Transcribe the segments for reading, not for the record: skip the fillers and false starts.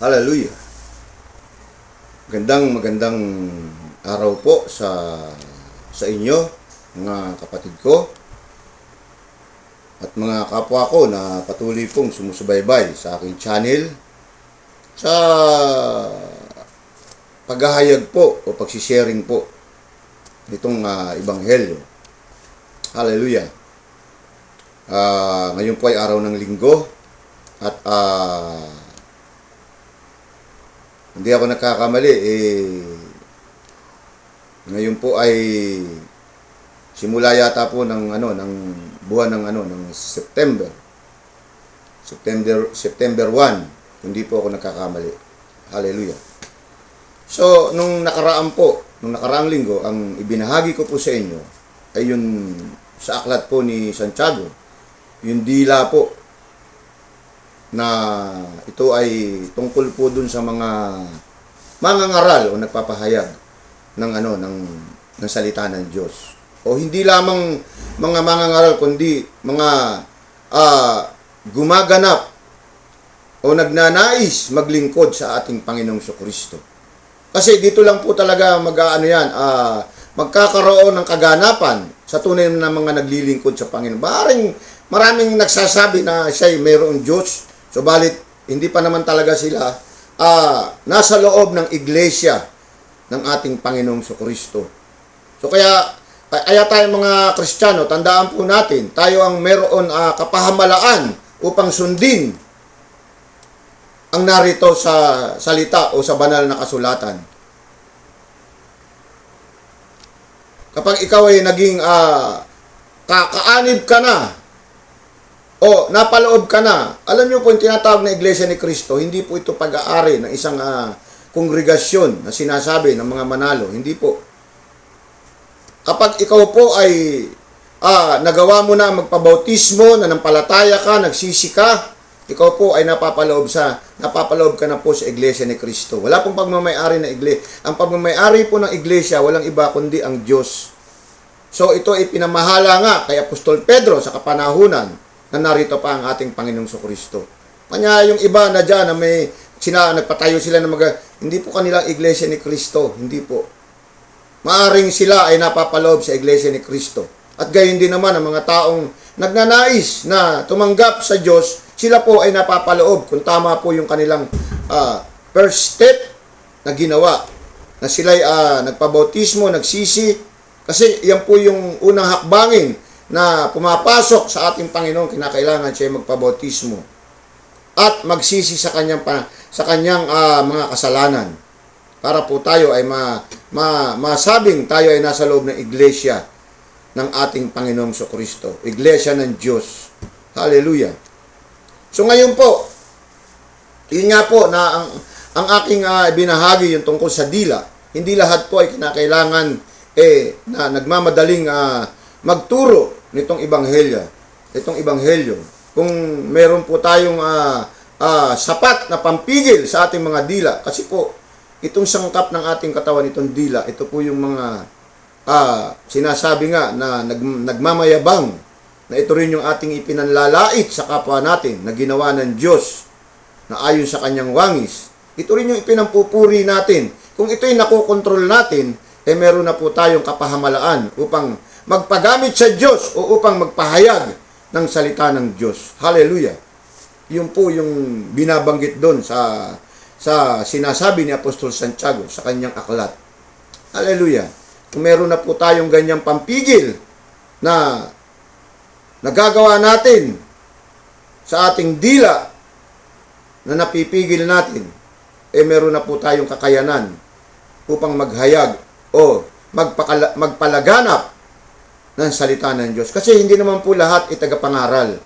Hallelujah. Magandang araw po sa inyo, mga kapatid ko at mga kapwa ko na patuloy pong sumusubaybay sa aking channel sa paghahayag po o pagsisharing po nitong ebanghelyo. Hallelujah. Ngayon po ay araw ng linggo at hindi ako nagkakamali, ngayon po ay simula yata po ng buwan ng September 1, hindi po ako nagkakamali. Hallelujah. So, nung nakaraang linggo, ang ibinahagi ko po sa inyo ay yun sa aklat po ni Santiago, yung dila po na ito ay tungkol po dun sa mga mangangaral o nagpapahayag ng salita ng Diyos. O hindi lamang mga mangangaral kundi mga gumaganap o nagnanais maglingkod sa ating Panginoong Jesucristo. Kasi dito lang po talaga magkakaroon ng kaganapan sa tunay na mga naglilingkod sa Panginoon. Maraming nagsasabi na siya'y mayroong Diyos, subalit hindi pa naman talaga sila nasa loob ng iglesia ng ating Panginoong Jesucristo. So kaya tayo mga Kristiyano, tandaan po natin, tayo ang mayroon kapahamalaan upang sundin ang narito sa salita o sa banal na kasulatan. Kapag ikaw ay naging kaanib ka na o napaloob ka na, alam niyo po yung tinatawag na Iglesia ni Cristo, hindi po ito pag-aari ng isang kongregasyon na sinasabi ng mga manalo. Hindi po. Kapag ikaw po ay nagawa mo na magpabautismo, nanampalataya ka, nagsisi ka, ikaw po ay napapaloob ka na po sa Iglesia ni Cristo. Wala pong pagmamayari na iglesia. Ang pagmamayari po ng iglesia, walang iba kundi ang Diyos. So ito ay pinamahala nga kay Apostol Pedro sa kapanahunan na narito pa ang ating Panginoong Jesucristo. Kanya yung iba na dyan na nagpatayo sila na hindi po kanilang Iglesia ni Cristo. Hindi po. Maaring sila ay napapaloob sa Iglesia ni Cristo. At gayon din naman ang mga taong nagnanais na tumanggap sa Diyos, sila po ay napapaloob kung tama po yung kanilang first step na ginawa. Na sila'y nagpabautismo, nagsisi. Kasi yan po yung unang hakbangin na pumapasok sa ating Panginoon, kinakailangan siya magpabautismo at magsisi sa kanyang mga kasalanan para po tayo ay masabing tayo ay nasa loob ng iglesia ng ating Panginoong Jesucristo, iglesia ng Diyos. Hallelujah. So ngayon po, yun nga po na ang aking binahagi yung tungkol sa dila. Hindi lahat po ay kinakailangan na nagmamadaling magturo nitong ebanghelyo. Kung meron po tayong sapat na pampigil sa ating mga dila, kasi po itong sangkap ng ating katawan, itong dila, ito po yung mga sinasabi nga na nagmamayabang na ito rin yung ating ipinanlalait sa kapwa natin na ginawa ng Diyos na ayon sa kanyang wangis. Ito rin yung ipinampupuri natin. Kung ito'y nakokontrol natin, meron na po tayong kapahamalaan upang magpagamit sa Diyos o upang magpahayag ng salita ng Diyos. Hallelujah. Yun po yung binabanggit doon sa sinasabi ni Apostol Santiago sa kanyang aklat. Hallelujah. Kung meron na po tayong ganyang pampigil na nagagawa natin sa ating dila na napipigil natin, meron na po tayong kakayanan upang maghayag o magpalaganap ng salita ng Diyos. Kasi hindi naman po lahat itagapangaral.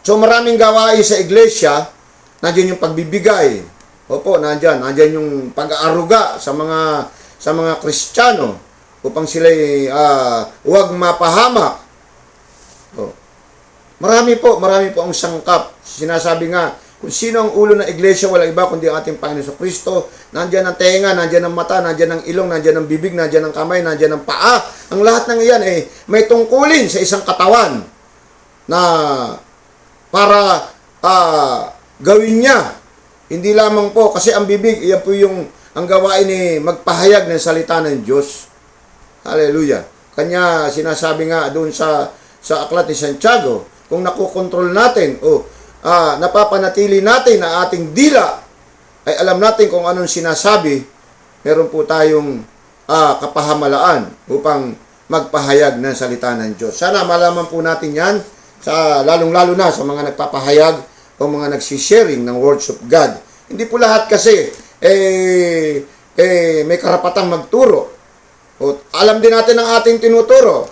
So maraming gawain sa iglesia, nandiyan yung pagbibigay. Opo, nandiyan yung pag-aaruga sa mga Kristiyano upang sila huwag mapahamak. Marami po ang sangkap. Sinasabi nga, kung sino ang ulo ng iglesia, walang iba kundi ang ating Panginoon Jesucristo. Nandiyan ang tenga, nandiyan ang mata, nandiyan ang ilong, nandiyan ang bibig, nandiyan ang kamay, nandiyan ang paa. Ang lahat ng iyan may tungkulin sa isang katawan na para gawin niya Hindi lamang po, kasi ang bibig, iyan po yung ang gawain ni magpahayag ng salita ng Diyos. Hallelujah. Kanya sinasabi nga doon sa aklat ni Santiago, kung nakokontrol natin o napapanatili natin na ating dila, ay alam natin kung anong sinasabi, meron po tayong kapahamalaan upang magpahayag ng salita ng Diyos. Sana malaman po natin yan, lalong-lalo na sa mga nagpapahayag o mga nagsisharing ng words of God. Hindi po lahat kasi may karapatang magturo. O, alam din natin ang ating tinuturo.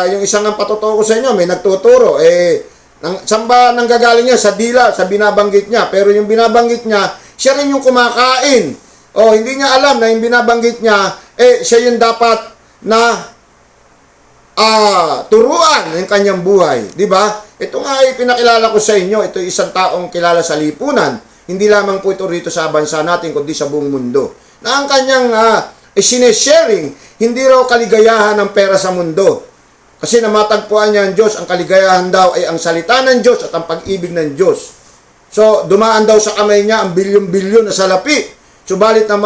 Yung isang ang patotoo ko sa inyo, may nagtuturo. Saan ba nanggagaling niya? Sa dila, sa binabanggit niya. Pero yung binabanggit niya, siya rin yung kumakain. O, hindi niya alam na yung binabanggit niya, siya yung dapat na turuan ng kanyang buhay. Di ba? Ito nga ay pinakilala ko sa inyo. Ito isang taong kilala sa lipunan. Hindi lamang po ito rito sa bansa natin, kundi sa buong mundo. Na ang kanyang sinesharing, hindi raw kaligayahan ng pera sa mundo. Kasi namatagpuan niya ang Diyos, ang kaligayahan daw ay ang salita ng Diyos at ang pag-ibig ng Diyos. So, dumaan daw sa kamay niya ang bilyon-bilyon na salapi. Subalit na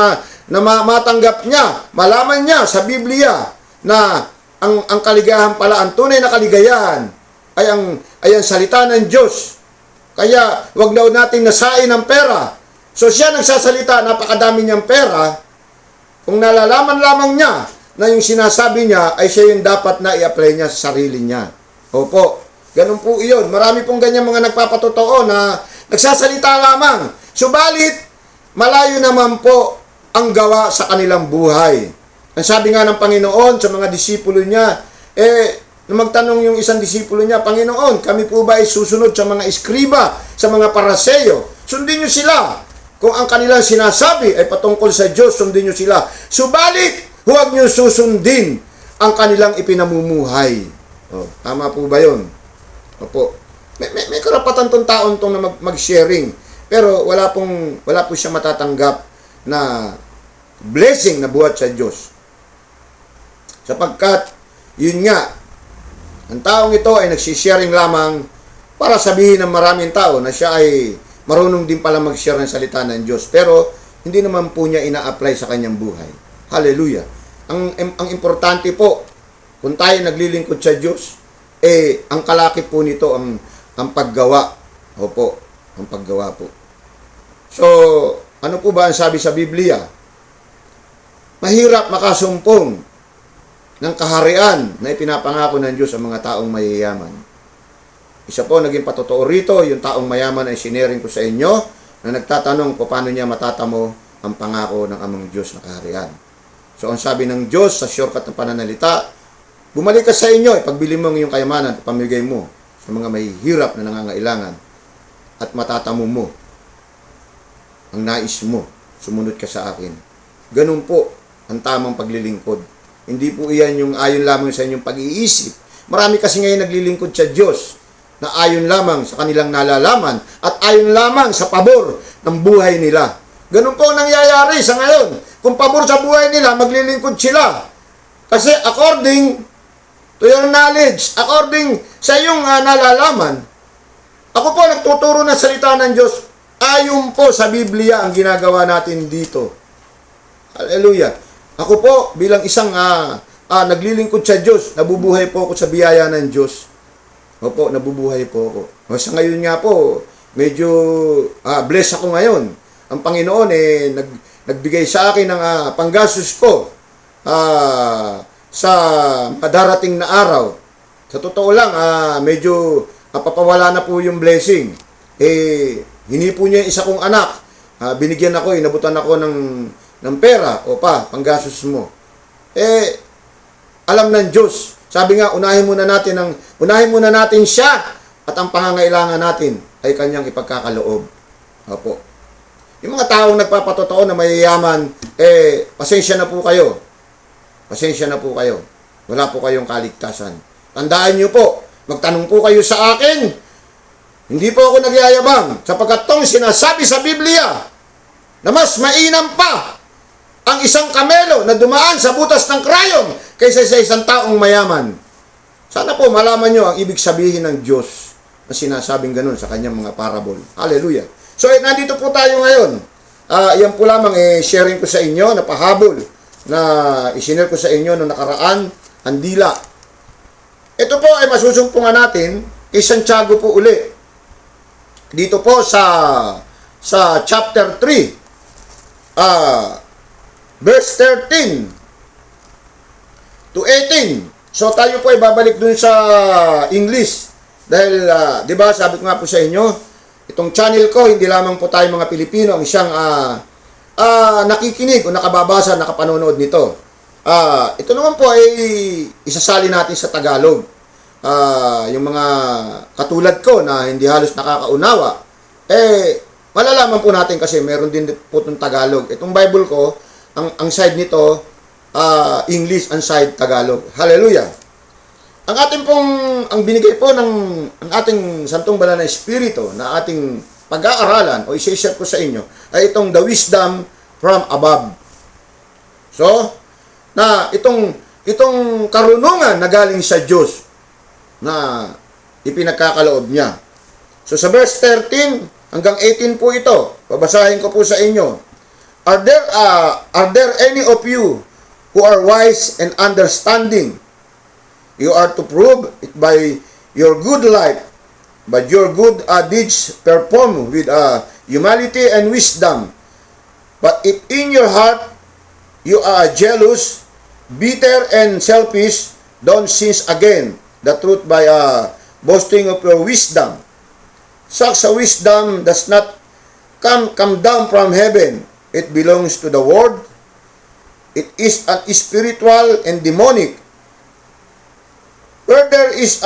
matanggap niya, malaman niya sa Biblia na ang kaligayahan pala, ang tunay na kaligayahan ay ang salita ng Diyos. Kaya, wag daw nating nasain ang pera. So, siya nagsasalita, napakadami niyang pera. Kung nalalaman lamang niya na yung sinasabi niya ay siya yung dapat na i-apply niya sa sarili niya. Opo, ganun po iyon. Marami pong ganyan mga nagpapatotoo na nagsasalita lamang. Subalit, malayo naman po ang gawa sa kanilang buhay. Ang sabi nga ng Panginoon sa mga disipulo niya, nung magtanong yung isang disipulo niya, Panginoon, kami po ba ay susunod sa mga eskriba, sa mga paraseyo? Sundin niyo sila. Kung ang kanilang sinasabi ay patungkol sa Diyos, sundin niyo sila. Subalit, huwag niyo susundin ang kanilang ipinamumuhay. Tama po ba yun? Opo. May karapatan tong taon tong na mag-sharing. Pero wala po siya matatanggap na blessing na buhat sa Diyos. Sapagkat, yun nga, ang taong ito ay nagsisharing lamang para sabihin ng maraming tao na siya ay marunong din pala mag-share ng salita ng Diyos. Pero, hindi naman po niya ina-apply sa kanyang buhay. Hallelujah. Ang importante po, kung tayo naglilingkod sa Diyos, ang kalakip po nito ang paggawa. Opo, ang paggawa po. So, ano po ba ang sabi sa Biblia? Mahirap makasumpong ng kaharian na ipinapangako ng Diyos sa mga taong mayayaman. Isa po naging patotoo rito, yung taong mayaman ay sinering ko sa inyo na nagtatanong kung paano niya matatamo ang pangako ng amang Diyos na kaharian. So, ang sabi ng Diyos sa shortcut ng pananalita, bumalik ka sa inyo, ipagbili mo ang iyong kayamanan at pamigay mo sa mga mahihirap na nangangailangan at matatamo mo ang nais mo, sumunod ka sa akin. Ganun po ang tamang paglilingkod. Hindi po iyan yung ayon lamang sa inyong pag-iisip. Marami kasi ngayon naglilingkod sa Diyos na ayon lamang sa kanilang nalalaman at ayon lamang sa pabor ng buhay nila. Ganun po ang nangyayari sa ngayon. Kung pabor sa buhay nila, maglilingkod sila. Kasi according to your knowledge, according sa iyong nalalaman, ako po nagtuturo ng salita ng Diyos, ayon po sa Biblia ang ginagawa natin dito. Hallelujah. Ako po, bilang isang naglilingkod sa Diyos, nabubuhay po ako sa biyaya ng Diyos. Opo, nabubuhay po ako. Sa ngayon nga po, medyo blessed ako ngayon. Ang Panginoon nagbigay sa akin ng panggastos ko sa darating na araw. Sa totoo lang, medyo papawala na po yung blessing. Hinipo niya yung isa kong anak. Binigyan ako, inabutan ako ng pera. O pa, panggastos mo. Alam ng Diyos. Sabi nga, unahin muna natin siya at ang pangangailangan natin ay kanyang ipagkakaloob. Opo. Yung mga taong nagpapatotoo na mayayaman, pasensya na po kayo. Pasensya na po kayo. Wala po kayong kaligtasan. Tandaan niyo po, magtanong po kayo sa akin. Hindi po ako nagyayabang sapagkat tong sinasabi sa Biblia na mas mainam pa ang isang kamelo na dumaan sa butas ng krayong kaysa sa isang taong mayaman. Sana po malaman nyo ang ibig sabihin ng Diyos na sinasabing ganun sa kanyang mga parable. Hallelujah. So, nandito po tayo ngayon. Yan po lamang sharing ko sa inyo, napahabol na isinare ko sa inyo noong nakaraan, ang dila. Ito po ay masusumpungan natin kay Santiago po uli. Dito po sa chapter 3, verse 13 to 18. So tayo po ay babalik dun sa English. Dahil, di ba, sabi ko nga po sa inyo, itong channel ko, hindi lamang po tayo mga Pilipino ang siyang nakikinig o nakababasa, nakapanonood nito. Ito naman po ay isasali natin sa Tagalog. Yung mga katulad ko na hindi halos nakakaunawa, malalaman po natin kasi meron din po itong Tagalog. Itong Bible ko, ang side nito, English, ang side Tagalog. Hallelujah! Ang ating pong, ang binigay po ng ang ating Santong Banal na Espiritu na ating pag-aaralan o i-share ko sa inyo ay itong the wisdom from above. So, na itong karunungan na galing sa Diyos na ipinagkakaloob niya. So, sa verse 13 hanggang 18 po ito, babasahin ko po sa inyo. Are there any of you who are wise and understanding? You are to prove it by your good life, but your good deeds perform with humility and wisdom. But if in your heart you are jealous, bitter, and selfish, don't seize again the truth by boasting of your wisdom. Such a wisdom does not come down from heaven. It belongs to the world. It is spiritual and demonic. Where there is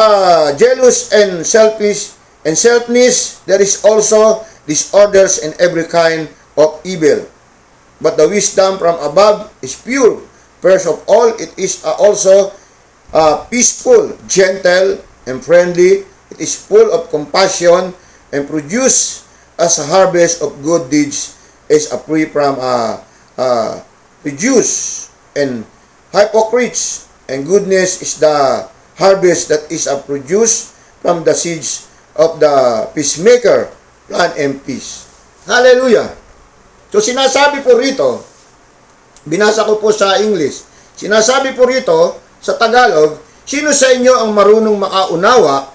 jealous and selfishness, there is also disorders and every kind of evil. But the wisdom from above is pure. First of all, it is also peaceful, gentle, and friendly. It is full of compassion and produce as a harvest of good deeds is free from prejudice and hypocrites. And goodness is the harvest that is produced from the seeds of the peacemaker, plan and peace. Hallelujah! So sinasabi po rito, binasa ko po sa English, sinasabi po rito sa Tagalog, sino sa inyo ang marunong makaunawa,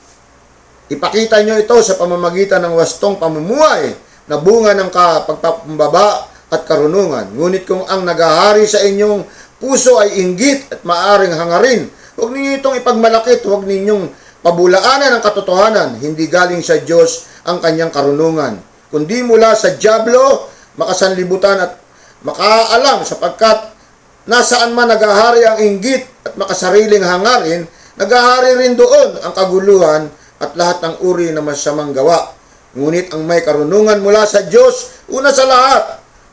ipakita nyo ito sa pamamagitan ng wastong pamumuhay na bunga ng pagpakumbaba at karunungan. Ngunit kung ang nagahari sa inyong puso ay inggit at maaring hangarin, huwag ninyo itong ipagmalakit, huwag ninyong pabulaanan ang katotohanan. Hindi galing sa Diyos ang kanyang karunungan, kundi mula sa dyablo, makasanlibutan at makaalam, sapagkat nasaan man nagahari ang inggit at makasariling hangarin, nagahari rin doon ang kaguluhan at lahat ng uri na masamang gawa. Ngunit ang may karunungan mula sa Diyos, una sa lahat,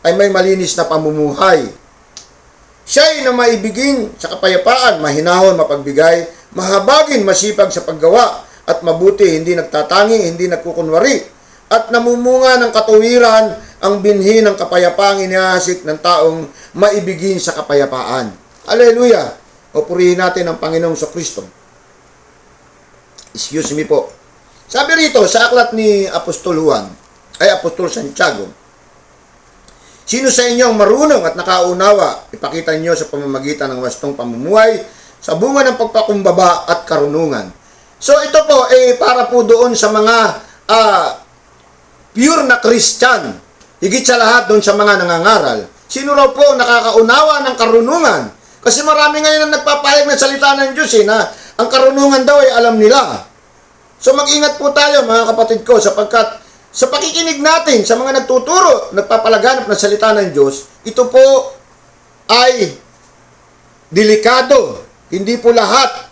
ay may malinis na pamumuhay. Siya'y na maibigin sa kapayapaan, mahinahon, mapagbigay, mahabagin, masipag sa paggawa, at mabuti, hindi nagtatangi, hindi nagkukunwari, at namumunga ng katuwiran ang binhi ng kapayapaang inihasik ng taong maibigin sa kapayapaan. Hallelujah! O purihin natin ang Panginoong Kristo. Excuse me po. Sabi rito sa aklat ni Apostol Santiago, sino sa inyo ang marunong at nakaunawa, ipakita niyo sa pamamagitan ng wastong pamumuhay, sa bunga ng pagpakumbaba at karunungan. So ito po para po doon sa mga pure na Christian, higit sa lahat doon sa mga nangangaral. Sino raw po nakakaunawa ng karunungan? Kasi marami ngayon ang nagpapahayag ng salita ng Diyos na ang karunungan daw ay alam nila. So mag-ingat po tayo mga kapatid ko, sapagkat sa pakikinig natin sa mga nagtuturo, nagpapalaganap ng salita ng Diyos, ito po ay delikado. Hindi po lahat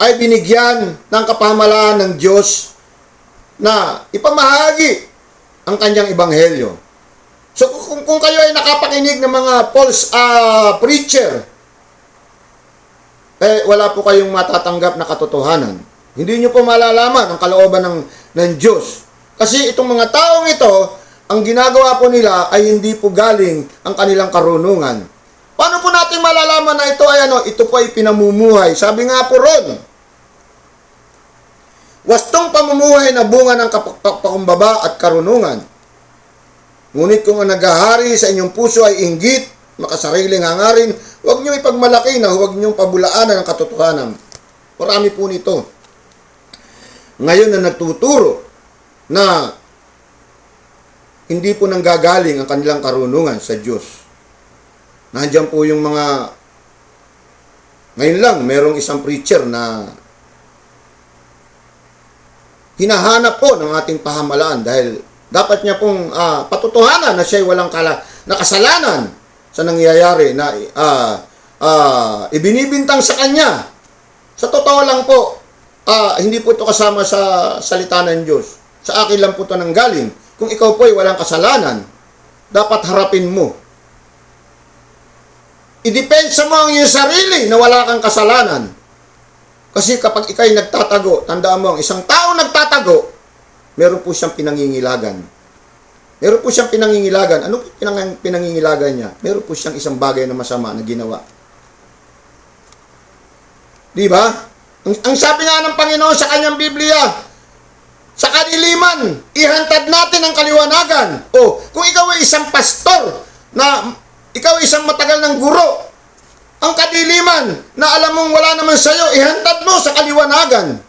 ay binigyan ng kapamahalaan ng Diyos na ipamahagi ang kanyang ebanghelyo. So kung kayo ay nakapakinig ng mga false preacher, wala po kayong matatanggap na katotohanan. Hindi nyo po malalaman ang kalooban ng Diyos. Kasi itong mga taong ito, ang ginagawa po nila ay hindi po galing ang kanilang karunungan. Paano po natin malalaman na ito ay ito po ay pinamumuhay? Sabi nga po ron, wastong pamumuhay na bunga ng pakumbaba at karunungan. Ngunit kung ang naghahari sa inyong puso ay inggit, makasariling hangarin, huwag niyong ipagmalaki na huwag niyong pabulaanan ang katotohanan. Marami po nito. Ngayon na nagtuturo na hindi po nanggagaling ang kanilang karunungan sa Diyos. Nandiyan po yung mga, ngayon lang, merong isang preacher na hinahanap po ng ating pahamalaan dahil dapat niya pong patutuhanan na siya'y walang kasalanan sa nangyayari na ibinibintang sa kanya. Sa totoo lang po, hindi po ito kasama sa salita ng Diyos. Sa akin lang po ito nanggaling. Kung ikaw po ay walang kasalanan, dapat harapin mo. Idepensa mo ang iyong sarili na wala kang kasalanan. Kasi kapag ikaw'y nagtatago, tandaan mo, ang isang tao nagtatago, meron po siyang pinangingilagan. Meron po siyang pinangingilagan. Ano po pinangingilagan niya? Meron po siyang isang bagay na masama na ginawa. Di ba? Ang sabi nga ng Panginoon sa kanyang Biblia, sa kadiliman, ihantad natin ang kaliwanagan. O, kung ikaw ay isang pastor, na ikaw ay isang matagal ng guro, ang kadiliman na alam mong wala naman sa'yo, ihantad mo sa kaliwanagan.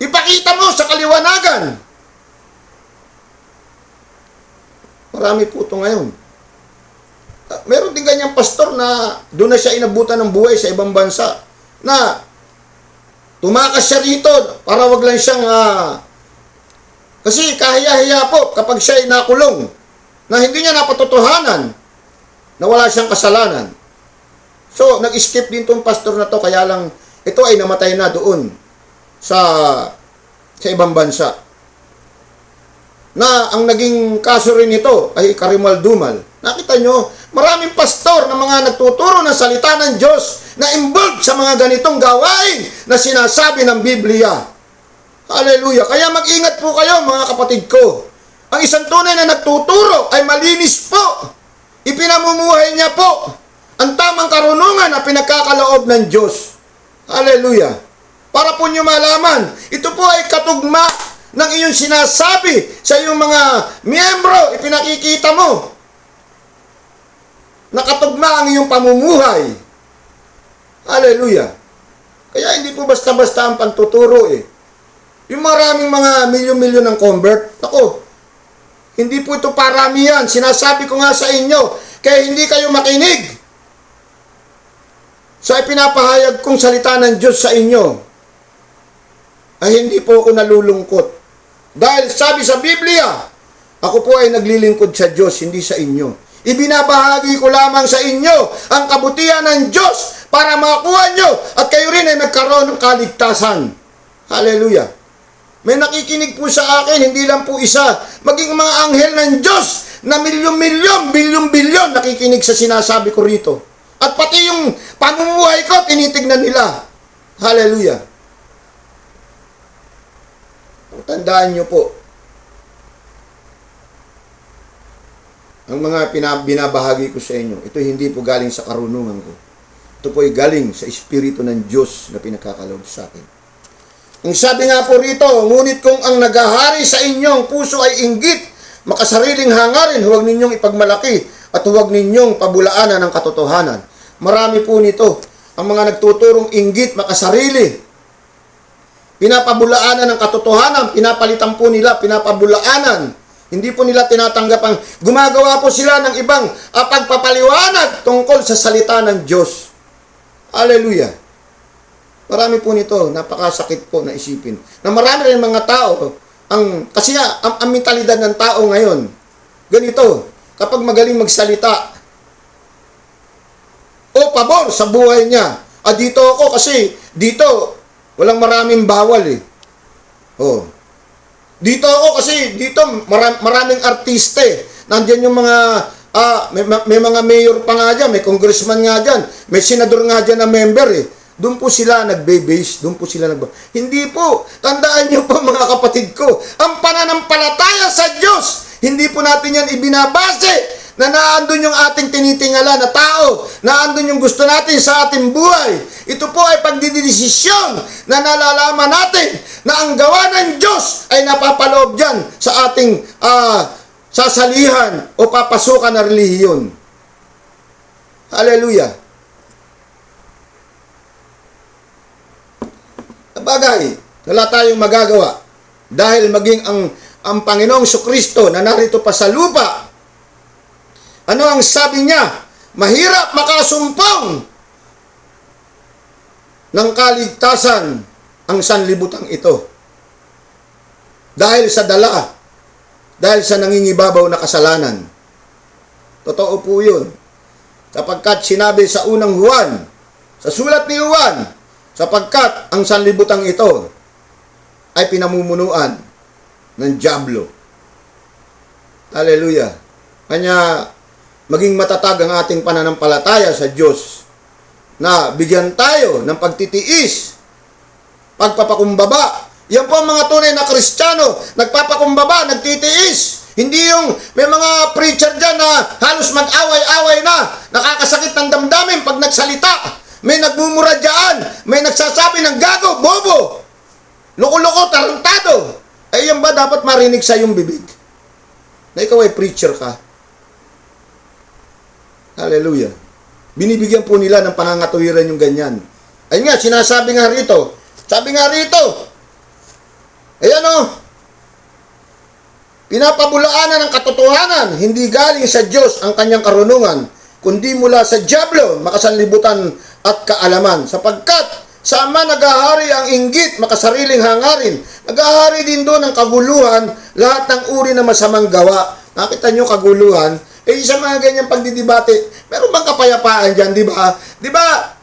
Ipakita mo sa kaliwanagan. Marami po ito ngayon. Meron din ganyang pastor na doon na siya inabutan ng buhay sa ibang bansa na tumakas siya rito para wag lang siyang kasi kahiya-hiya po kapag siya ay nakulong na hindi niya napatutuhanan na wala siyang kasalanan. So, nag-skip din itong pastor na to kaya lang ito ay namatay na doon sa ibang bansa. Na ang naging kaso rin ito ay karimal-dumal. Nakita nyo, maraming pastor na mga nagtuturo ng salita ng Diyos na involved sa mga ganitong gawain na sinasabi ng Biblia. Hallelujah! Kaya mag-ingat po kayo mga kapatid ko. Ang isang tunay na nagtuturo ay malinis po. Ipinamumuhay niya po ang tamang karunungan na pinagkakaloob ng Diyos. Hallelujah! Para po nyo malaman, ito po ay katugma ng iyong sinasabi sa iyong mga miyembro, ipinakikita mo. Nakatugma ang iyong pamumuhay. Hallelujah. Kaya hindi po basta-basta ang pagtuturo eh. Yung maraming mga milyon-milyon ng convert, ako, hindi po ito paramihan. Sinasabi ko nga sa inyo, kaya hindi kayo makinig sa ipinapahayag kong salita ng Diyos sa inyo, ay hindi po ako nalulungkot. Dahil sabi sa Biblia, ako po ay naglilingkod sa Diyos, hindi sa inyo. Ibinabahagi ko lamang sa inyo ang kabutihan ng Diyos para makuha nyo at kayo rin ay nagkaroon ng kaligtasan. Hallelujah. May nakikinig po sa akin, hindi lang po isa, maging mga anghel ng Diyos na milyon-milyon, bilyon-bilyon nakikinig sa sinasabi ko rito. At pati yung pamumuhay ko, tinitignan nila. Hallelujah. Tandaan nyo po, ang mga binabahagi ko sa inyo, ito hindi po galing sa karunungan ko. Ito po ay galing sa Espiritu ng Diyos na pinagkakaloob sa akin. Ang sabi nga po rito, ngunit kung ang naghahari sa inyong puso ay inggit, makasariling hangarin, huwag ninyong ipagmalaki at huwag ninyong pabulaanan ang katotohanan. Marami po nito. Ang mga nagtuturong inggit, makasarili, pinapabulaanan ang katotohanan, pinapalitan po nila, pinapabulaanan. Hindi po nila tinatanggap ang gumagawa po sila ng ibang pagpapaliwanag tungkol sa salita ng Diyos. Hallelujah. Marami po nito, napakasakit po na isipin. Na marami rin mga tao, kasi nga, ang mentalidad ng tao ngayon, ganito, kapag magaling magsalita, o pabor sa buhay niya. Dito ako kasi, dito, walang maraming bawal eh. Dito ako kasi, dito maraming artista eh. Nandiyan yung mga, may mga mayor pa nga dyan, may congressman nga dyan, may senador nga dyan na member eh. Doon po sila nagbe-base, doon po sila Hindi po, tandaan niyo po mga kapatid ko, ang pananampalataya sa Diyos, hindi po natin yan ibinabase na naandun yung ating tinitingala na tao, naandun yung gusto natin sa ating buhay. Ito po ay pagdidesisyon na nalalaman natin na ang gawa ng Diyos ay napapaloob dyan sa ating sasalihan o papasukan na relihiyon. Hallelujah. Bagay, wala tayong magagawa dahil maging ang Panginoong Kristo na narito pa sa lupa. Ano ang sabi niya? Mahirap makasumpong ng kaligtasan ang sanlibutang ito. Dahil sa dala, dahil sa nangingibabaw na kasalanan. Totoo po yun. Sapagkat sinabi sa unang Juan, sa sulat ni Juan, sapagkat ang sanlibutang ito ay pinamumunuan ng dyablo. Hallelujah. Kanya maging matatag ang ating pananampalataya sa Diyos na bigyan tayo ng pagtitiis, pagpapakumbaba. Yan po ang mga tunay na Kristiyano, nagpapakumbaba, nagtitiis. Hindi yung may mga preacher dyan na halos mag-away-away na, nakakasakit ng damdamin pag nagsalita. May nagmumura dyan, may nagsasabi ng gago, bobo, loko-loko, tarantado. Ay yan ba dapat marinig sa iyong bibig? Na ikaw ay preacher ka. Hallelujah. Binibigyan po nila ng panangatuwiran yung ganyan. Ayun nga, sinasabi nga rito. Sabi nga rito, ayan o, pinapabulaanan ng katotohanan, hindi galing sa Diyos ang kanyang karunungan, kundi mula sa dyablo, makasanlibutan at kaalaman. Sapagkat sa Ama nagahari ang inggit, makasariling hangarin. Nagahari din doon ang kaguluhan, lahat ng uri na masamang gawa. Nakita nyo kaguluhan? Sa mga ganyang pagdidibate, meron bang kapayapaan dyan, di ba? Di ba?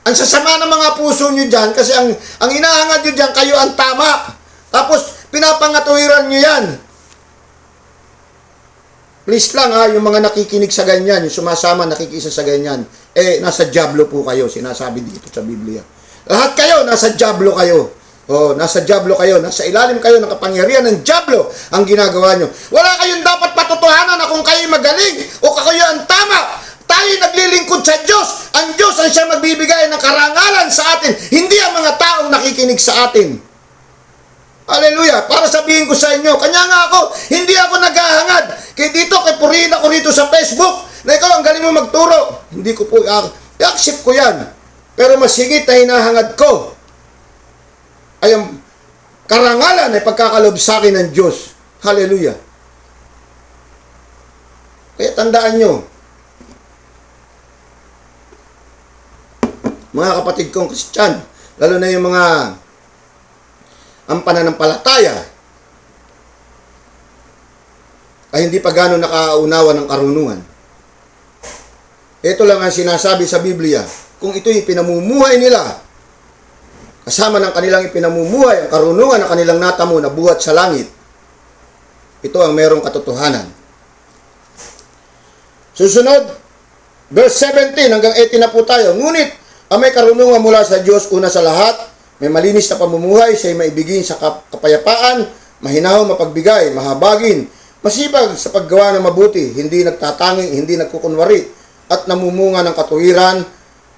Ang sasama ng mga puso nyo dyan, kasi ang hinahangad nyo dyan, kayo ang tama. Tapos, pinapangatuwiran nyo yan. Please lang yung mga nakikinig sa ganyan, yung sumasama, nakikisa sa ganyan, nasa dyablo po kayo, sinasabi dito sa Biblia. Lahat kayo, nasa dyablo kayo. Nasa dyablo kayo, nasa ilalim kayo ng kapangyarihan ng dyablo ang ginagawa nyo. Wala kayong dapat patutuhanan na kung kayo magaling o kayo ang tama. Tayo naglilingkod sa Diyos. Ang Diyos ang siya magbibigay ng karangalan sa atin, hindi ang mga taong nakikinig sa atin. Hallelujah. Para sabihin ko sa inyo, kanya nga ako, hindi ako naghahangad. Kaya dito, kay purihin ako rito sa Facebook, na ikaw ang galing mo magturo. Hindi ko po, i-accept ko yan. Pero mas higit na hinahangad ko ay ang karangalan ay pagkakalob sa akin ng Diyos. Hallelujah. Kaya tandaan nyo, mga kapatid kong Kristyan, lalo na yung mga ang pananampalataya ay hindi pa gano'n nakaunawa ng karunungan. Ito lang ang sinasabi sa Biblia. Kung ito'y pinamumuhay nila, kasama ng kanilang ipinamumuhay, ang karunungan na kanilang natamo na buhat sa langit, ito ang merong katotohanan. Susunod, verse 17 hanggang 18 na po tayo. Ngunit, ang may karunungan mula sa Diyos, una sa lahat, may malinis na pamumuhay, siya'y maibigin sa kapayapaan, mahinaw, mapagbigay, mahabagin, masipag sa paggawa ng mabuti, hindi nagtatangi, hindi nagkukunwari, at namumunga ng katuwiran,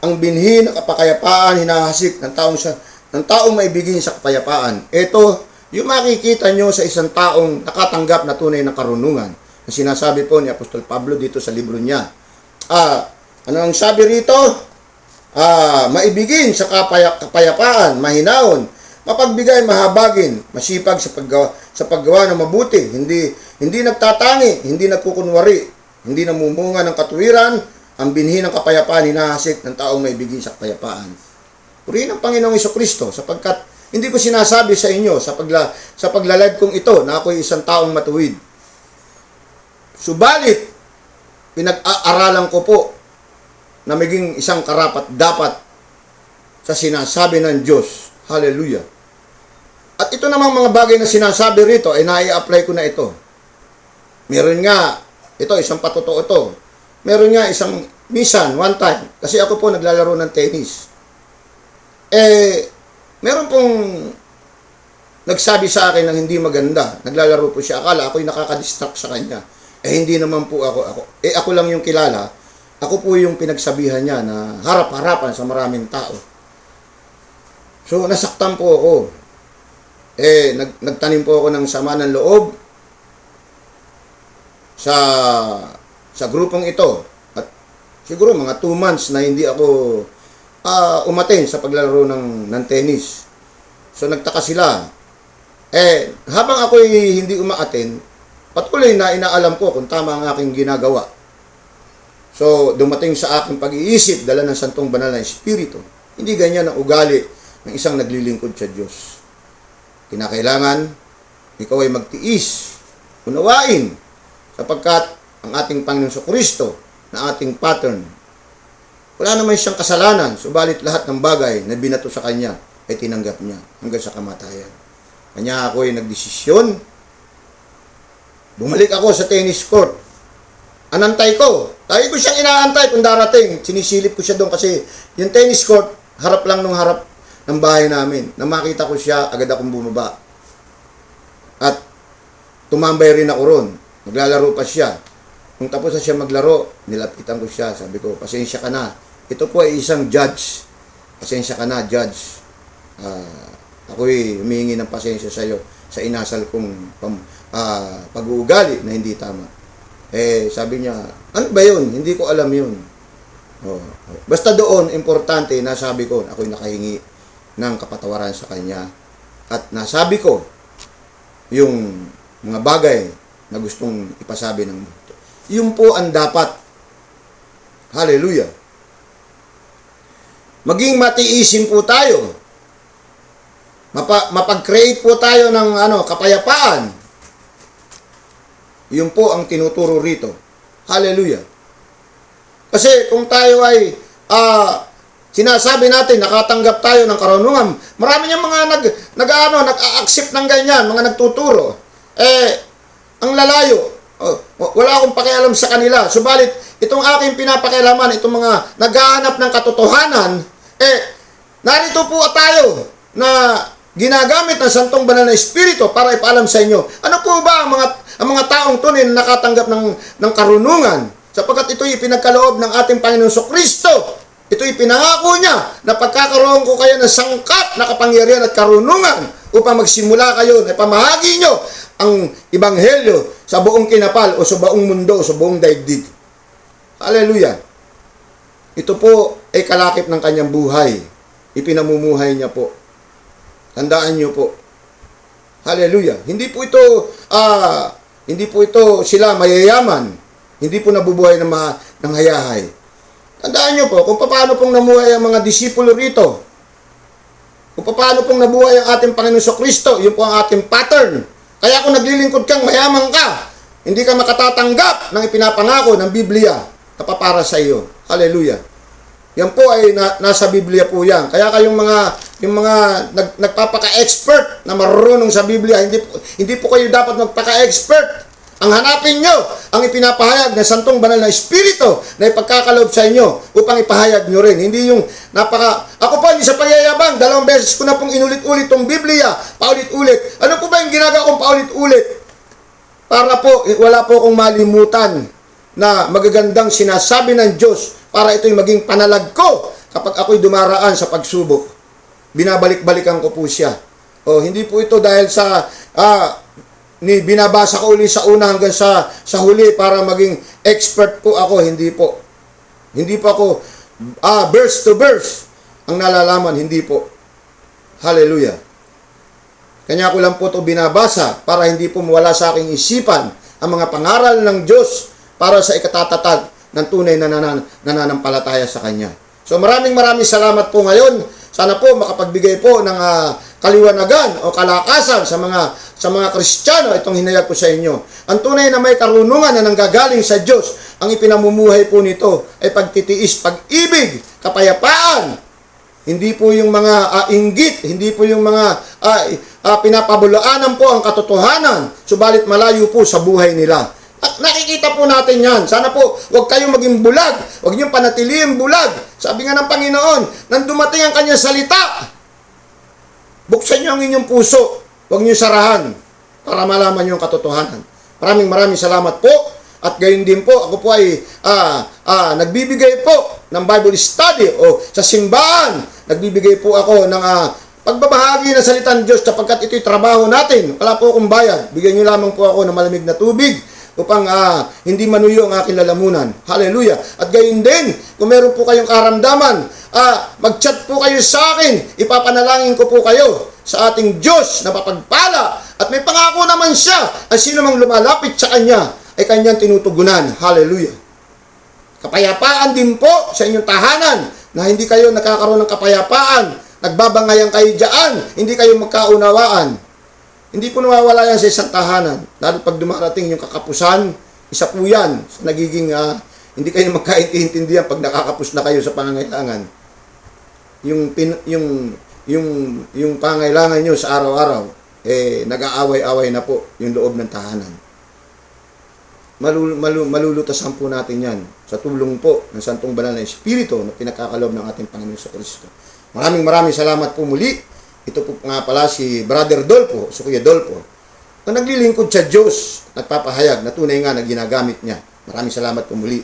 ang binhi ng kapayapaan, hinahasik ng taong maibigin sa kapayapaan. Ito, yung makikita nyo sa isang taong nakatanggap na tunay na karunungan. Ang sinasabi po ni Apostol Pablo dito sa libro niya. Ano ang sabi rito? Maibigin sa kapayapaan, mahinahon, mapagbigay, mahabagin, masipag sa paggawa ng mabuti, hindi nagtatangi, hindi nagkukunwari, hindi namumunga ng katuwiran, ang binhi ng kapayapaan, hinahasik ng taong maibigin sa kapayapaan. Purihin ang Panginoong Jesucristo, sapagkat hindi ko sinasabi sa inyo sa paglalive kong ito na ako'y isang taong matuwid. Subalit, pinag-aaralan ko po na maging isang karapat-dapat sa sinasabi ng Diyos. Hallelujah. At ito namang mga bagay na sinasabi rito ay nai-apply ko na ito. Meron nga, ito isang patotoo ito. Meron nga isang minsan, one time, kasi ako po naglalaro ng tennis. Meron pong nagsabi sa akin ng hindi maganda. Naglalaro po siya. Akala ako'y nakakadistract sa kanya. Hindi naman po ako. Ako lang yung kilala. Ako po yung pinagsabihan niya na harap-harapan sa maraming tao. So, nasaktan po ako. Nagtanim po ako ng sama ng loob sa grupong ito. At siguro mga 2 months na hindi ako umaten sa paglalaro ng tennis. So, nagtaka sila. Habang ako hindi umaaten, patuloy na inaalam ko kung tama ang aking ginagawa. So, dumating sa aking pag-iisip, dala ng Santong Banal na Espiritu. Hindi ganyan ang ugali ng isang naglilingkod sa Diyos. Kinakailangan, ikaw ay magtiis, unawain, sapagkat ang ating Panginoon Kristo na ating pattern, wala naman siyang kasalanan, subalit lahat ng bagay na binato sa Kanya ay tinanggap niya hanggang sa kamatayan. Kanya ako ay nagdesisyon, bumalik ako sa tennis court. Anantay ko. Lagi ko siyang inaantay kung darating. Sinisilip ko siya doon kasi yung tennis court, harap lang nung harap ng bahay namin. Nang makita ko siya, agad akong bumaba. At tumambay rin ako ron. Maglalaro pa siya. Kung tapos na siya maglaro, nilapitan ko siya. Sabi ko, pasensya ka na. Ito po ay isang judge. Pasensya ka na, judge. Ako'y humihingi ng pasensya sa iyo sa inasal kong pag-uugali na hindi tama. Sabi niya, ano ba yun? Hindi ko alam yun. Basta doon, importante, nasabi ko, ako'y nakahingi ng kapatawaran sa kanya. At nasabi ko, yung mga bagay na gustong ipasabi ng mundo. Yun po ang dapat. Hallelujah. Maging matiisin po tayo. Mapag-create po tayo ng kapayapaan. Yun po ang tinuturo rito. Hallelujah. Kasi kung tayo ay sinasabi natin, nakatanggap tayo ng karunungan, marami niyang mga nag-a-accept ng ganyan, mga nagtuturo. Ang lalayo, wala akong pakialam sa kanila. Subalit, itong aking pinapakialaman, itong mga naghahanap ng katotohanan, narito po tayo na ginagamit ng Santong Banal na Espiritu para ipaalam sa inyo. Ano po ba ang mga taong tunay na nakatanggap ng karunungan? Sapagkat ito'y pinagkaloob ng ating Panginoon Kristo. Ito'y pinangako niya na pagkakaroon ko kayo ng sangkap na kapangyarihan at karunungan upang magsimula kayo na pamahagi nyo ang Ebanghelyo sa buong kinapal o sa buong mundo, sa buong daigdig. Hallelujah. Ito po ay kalakip ng kanyang buhay. Ipinamumuhay niya po. Tandaan niyo po. Hallelujah. Hindi po ito sila mayayaman. Hindi po nabubuhay ng hayahay. Tandaan niyo po kung paano pong namuhay ang mga disipulo rito. Kung paano pong nabuhay ang ating Panginoon Kristo, yun po ang ating pattern. Kaya kung naglilingkod kang mayaman ka, hindi ka makatatanggap ng ipinapangako ng Biblia na papara sa iyo. Hallelujah. Yan po ay nasa Biblia po yan. Kaya kayong mga nagpapaka-expert na marunong sa Biblia, hindi po kayo dapat magpaka-expert. Ang hanapin nyo, ang ipinapahayag ng Santong Banal na Espiritu na ipagkakaloob sa inyo upang ipahayag nyo rin. Hindi yung ako po, hindi sa pagyayabang, 2 beses ko na pong inulit-ulit tong Biblia, paulit-ulit. Ano po ba yung ginagawa kong paulit-ulit? Para po, wala po akong malimutan na magagandang sinasabi ng Diyos para ito'y maging panalag ko kapag ako'y dumaraan sa pagsubok. Binabalik-balikan ko po siya. Hindi po ito dahil sa binabasa ko uli sa una hanggang sa huli para maging expert po ako. Hindi po. Hindi po ako verse to verse ang nalalaman. Hindi po. Hallelujah. Kanya ko lang po ito binabasa para hindi po mawala sa aking isipan ang mga pangaral ng Diyos para sa ikatatatag ng tunay na nananampalataya sa Kanya. So maraming salamat po ngayon. Sana po makapagbigay po ng kaliwanagan o kalakasan sa mga Kristiyano itong hinayag ko sa inyo. Ang tunay na may karunungan na nanggagaling sa Diyos, ang ipinamumuhay po nito ay pagtitiis, pag-ibig, kapayapaan. Hindi po yung mga inggit, hindi po yung mga pinapabulaanan po ang katotohanan, subalit malayo po sa buhay nila. At nakikita po natin yan. Sana po, huwag kayong maging bulag. Huwag niyong panatilihin bulag. Sabi nga ng Panginoon, nang dumating ang kanyang salita, buksan niyo ang inyong puso. Huwag niyo sarahan para malaman niyo ang katotohanan. Maraming salamat po. At gayon din po, ako po ay nagbibigay po ng Bible study o sa simbahan. Nagbibigay po ako ng pagbabahagi ng salitang Diyos sapagkat ito'y trabaho natin. Wala po akong bayad. Bigyan niyo lamang po ako ng malamig na tubig upang hindi manuyo ang aking lalamunan. Hallelujah. At gayon din, kung meron po kayong karamdaman, mag-chat po kayo sa akin. Ipapanalangin ko po kayo sa ating Diyos na mapagpala. At may pangako naman siya. At sino mang lumalapit sa Kanya ay Kanyang tinutugunan. Hallelujah. Kapayapaan din po sa inyong tahanan na hindi kayo nakakaroon ng kapayapaan. Nagbabangayan kayo dyan. Hindi kayo magkaunawaan. Hindi po nawawala yan sa isang tahanan. Lalo pag dumarating yung kakapusan, isa po yan sa nagiging hindi kayo magkaintindihan pag nakakapos na kayo sa pangangailangan. Yung pangangailangan nyo sa araw-araw, nag-aaway-away na po yung loob ng tahanan. Malulutasan po natin yan sa tulong po ng Santong Banal na Espiritu na pinagkakaloob ng ating Panginoon sa Kristo. Maraming salamat po muli. Ito po nga pala si Brother Dolpo, si Kuya Dolpo, ang naglilingkod sa Diyos, nagpapahayag na tunay nga na ginagamit niya. Maraming salamat po muli.